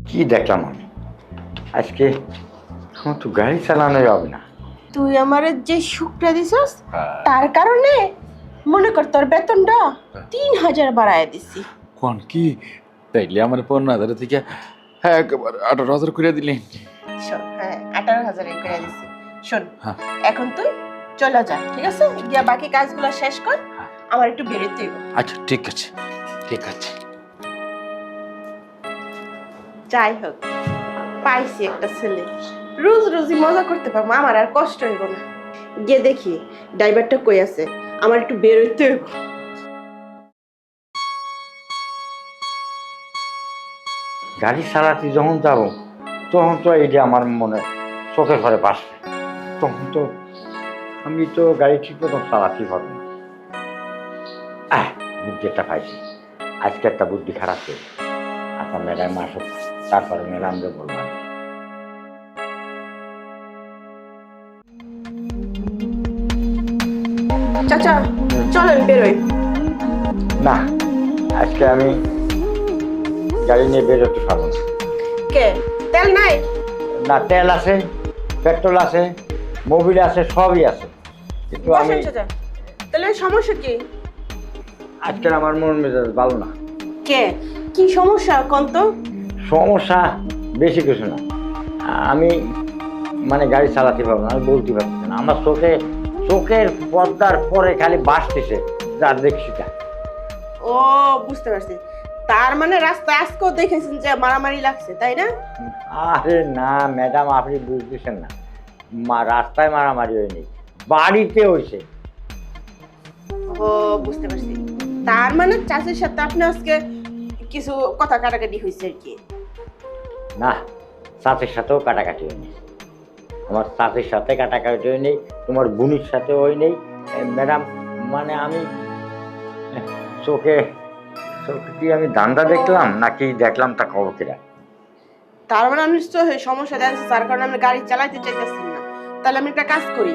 কি দেখলাম আমি আজকে? আমার তো গাড়ি চালানোই হবে না। তুই আমার যে সুখটা দিছস তার কারণে মনে কর তোর বেতনটা 3000 বাড়ায় দিছি। কোন কি তাইলে আমার 15,000 থেকে হ্যাঁ একেবারে 18,000 করে দিলেন। শোন, হ্যাঁ 18,000 করে দিছি। শোন, হ্যাঁ। এখন তুই চলে যা, ঠিক আছে? গিয়া বাকি কাজগুলো শেষ কর, আমার একটু বেরোতে হবে। আচ্ছা ঠিক আছে ঠিক আছে। যাই হোক, পাইছি একটা ছেলে, রোজ রোজই মজা করতে পারবো, আমার আর কষ্ট হইব না। গিয়ে দেখি ড্রাইভারটা কই আছে, আমার একটু বেরোতে হইব। গাড়ি চালাতে যখন যাব তখন তো এইটা আমার মনে চোখে ঘরে বাসবে। তখন তো আমি তো গাড়ি ঠিক মতো চালাতেই পারবো না। বুদ্ধি একটা পাইছি, আজকে একটা বুদ্ধি খারাপ ছিল। আচ্ছা ম্যাডাম আসুক, তারপরে ম্যাডামকে বলবো। চাচা চলেন বেরোই। না, আজকে আমি গাড়ি নিয়ে বেরোতে পারবো না। কে তেল নাই? না, তেল আছে, পেট্রোল আছে, মোবিল আছে, সবই আছে, কিন্তু আমি বসেন চাচা, তাহলে সমস্যা কি? আজকে আমার মন মেজাজ ভালো না। কে কি সমস্যা কোন তো? সমস্যা বেশি কিছু না, আমি মানে গাড়ি চালাতে পারবো না, আমি বলতে পারছি না। আমার চোখের পর্দার পরে খালি বাসতেছে, যা দেখছি তা। ও বুঝতে পারছি, তার মানে রাস্তায় আজকেও দেখেছেন যে মারামারি লাগছে, তাই না? আরে না ম্যাডাম, আপনি বুঝতেছেন না, রাস্তায় মারামারি হয়নি, বাড়িতে হয়েছে। ও বুঝতে পারছি, তার মানে চাষের সাথে আপনি আজকে কিছু কথা কাটাকাটি হয়েছে আর কি। না, চাচের সাথেও কাটাকাটি হয়নি, আমার চাচের সাথে কাটাকাটি হয়নি, তোমার বোনের সাথেও হয়নি ম্যাডাম। মানে আমি চোখে চোখে কি আমি ধান্দা দেখলাম নাকি দেখলাম তা খবর কিরা? তার মানে আমি নিশ্চয় সমস্যা দেখা যার কারণে আমি গাড়ি চালাতে চাইতেছি না। তাহলে আমি একটা কাজ করি,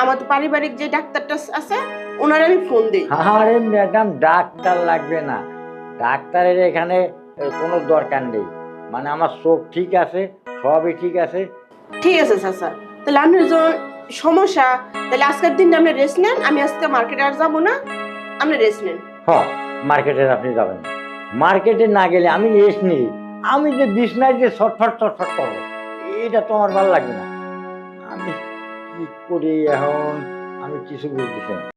আমার তো পারিবারিক যে ডাক্তারটা আছে ওনার আমি ফোন দিই। আরে ম্যাডাম, ডাক্তার লাগবে না, ডাক্তারের এখানে কোনো দরকার নেই। মানে আমার চোখ ঠিক আছে, সবই ঠিক আছে। ঠিক আছে চাচা, তাহলে আপনি যখন সমস্যা, তাহলে আজকের দিনটা আপনি রেস্ট নেন, আমি আজকে মার্কেটে আর যাবো না, আপনি রেস্ট নেন। হ্যাঁ, মার্কেটে আপনি যাবেন না, মার্কেটে না গেলে আমি রেস্ট নিই, আমি যে বিছনায় যে ছটফট ছটফট করবো, এটা তো আমার ভালো লাগবে না। আমি কি করি এখন, আমি কিছু বুঝতেছি না।